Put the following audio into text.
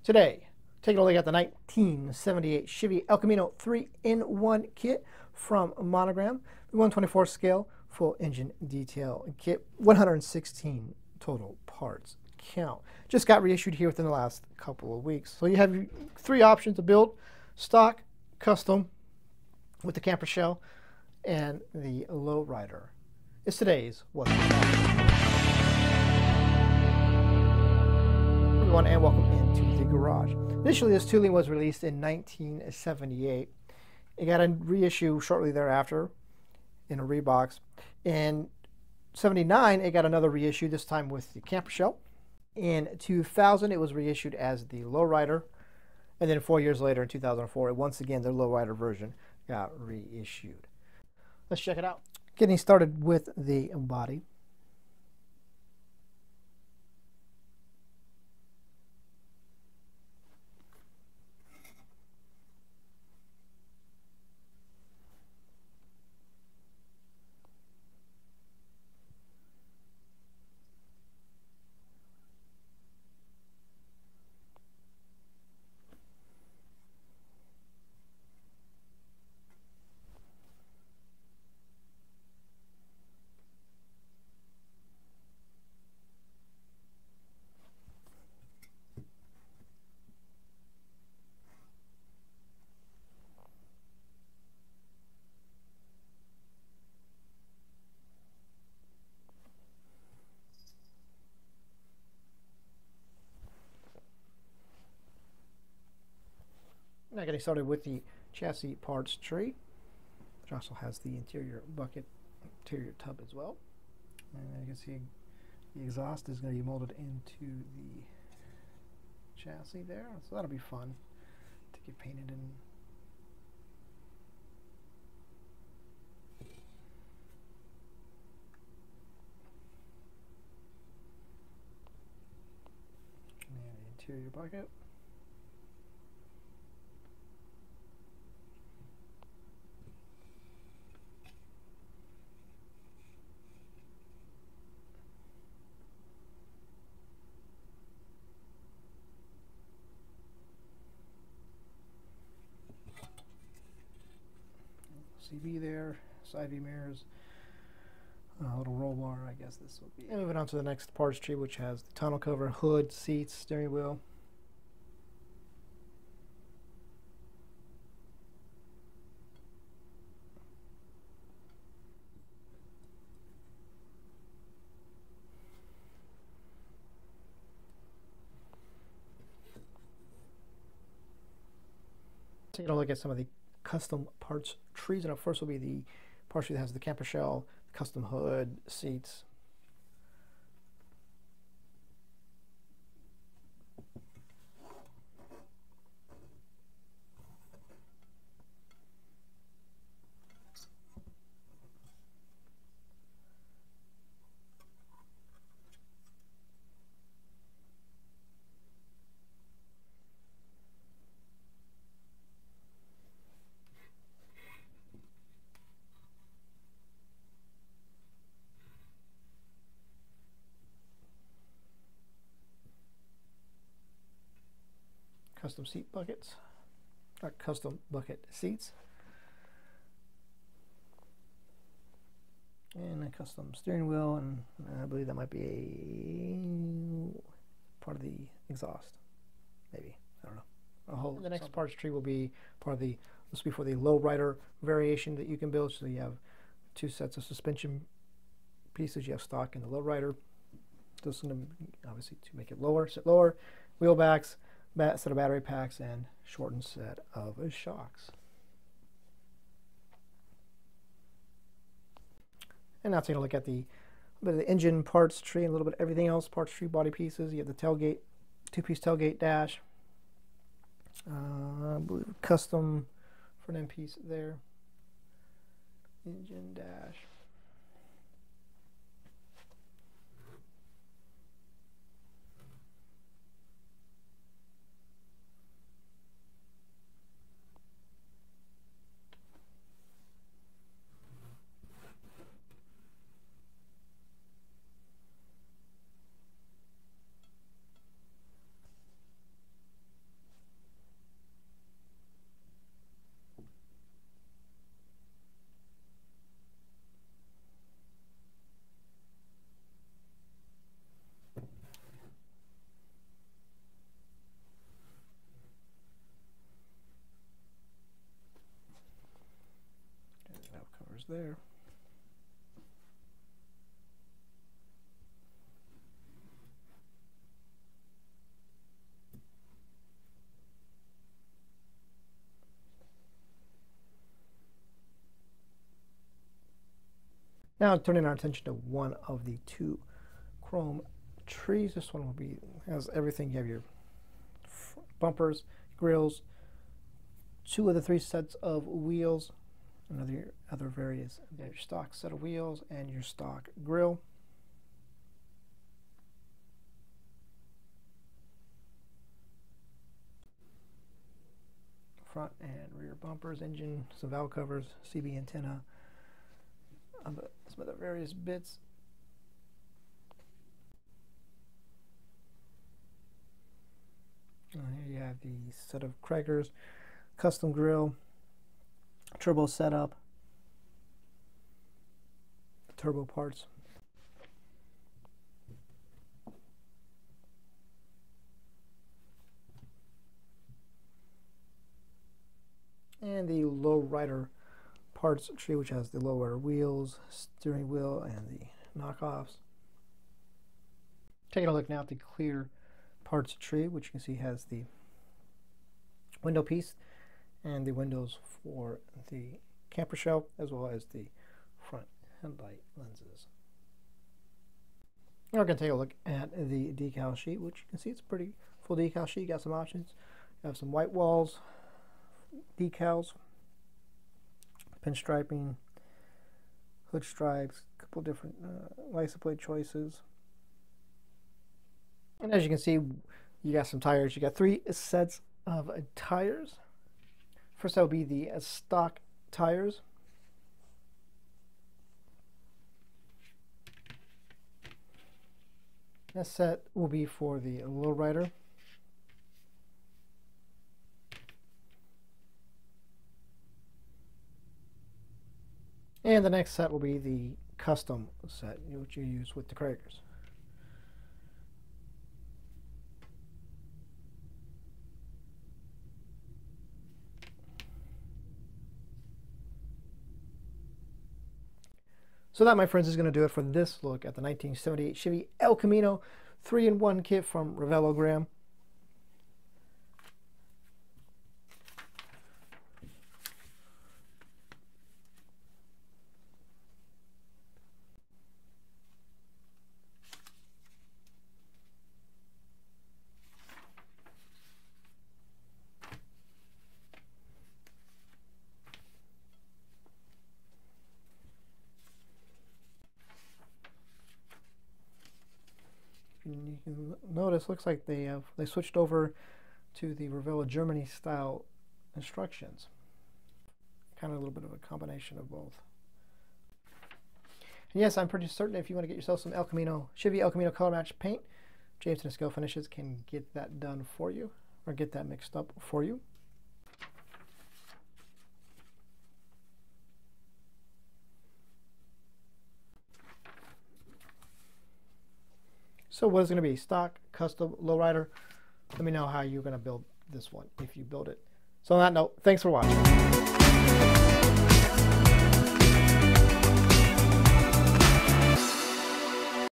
Today, taking a look at the 1978 Chevy El Camino 3-in-1 kit from Monogram. The 124 scale, full engine detail kit, 116 total parts count. Just got reissued here within the last couple of weeks. So you have three options to build: stock, custom, with the camper shell, and the lowrider. It's today's What's Everyone, and welcome into the garage. Initially, this tooling was released in 1978. It got a reissue shortly thereafter in a rebox. In 79, it got another reissue, this time with the camper shell. In 2000, it was reissued as the lowrider. And then 4 years later, in 2004, once again, the lowrider version got reissued. Let's check it out. Getting started with the body. Now getting started with the chassis parts tree, which also has the interior bucket, interior tub as well. And you can see the exhaust is going to be molded into the chassis there, so that'll be fun to get painted in. And the interior bucket. CHEVY there, side view mirrors, a little roll bar, I guess this will be. And moving on to the next parts tree, which has the tonneau cover, hood, seats, steering wheel. Taking a look at some of the custom parts trees, and first will be the parts tree that has the camper shell, custom hood, seats. Custom seat buckets, or custom bucket seats, and a custom steering wheel, and I believe that might be a part of the exhaust, maybe, I don't know. The next parts tree will be part of the, this will be for the lowrider variation that you can build. So you have two sets of suspension pieces. You have stock and the lowrider. This is going to obviously to make it lower, sit lower, wheel backs, set of battery packs, and shortened set of shocks. And now taking a look at the bit of the engine parts tree and a little bit of everything else. Parts tree, body pieces. You have the tailgate, two-piece tailgate dash. I believe custom front end piece there. Engine dash. there. Now turning our attention to one of the two chrome trees. This one has everything. You have your bumpers, grills, 2 of the 3 sets of wheels, and other various. Your stock set of wheels and your stock grill. Front and rear bumpers, engine, some valve covers, CB antenna, some of the various bits. Here you have the set of Craigers, custom grill, turbo setup, turbo parts. And the Lowrider parts tree, which has the Lowrider wheels, steering wheel, and the knockoffs. Taking a look now at the clear parts tree, which you can see has the window piece and the windows for the camper shell, as well as the front headlight lenses. Now we're going to take a look at the decal sheet, which you can see it's a pretty full decal sheet. You got some options. You have some white walls, decals, pinstriping, hood stripes, a couple different license plate choices. And as you can see, you got some tires. You got 3 sets of tires. First, that will be the stock tires. That set will be for the Lowrider. And the next set will be the custom set, which you use with the Craigers. So that, my friends, is going to do it for this look at the 1978 Chevy El Camino 3-in-1 kit from Monogram. You can notice, looks like they switched over to the Revella Germany style instructions. Kind of a little bit of a combination of both. And yes, I'm pretty certain if you want to get yourself some Chevy El Camino color match paint, James and Scalefinishes can get that done for you, or get that mixed up for you. So what is going to be? Stock, custom, Lowrider? Let me know how you're going to build this one, if you build it. So on that note, thanks for watching.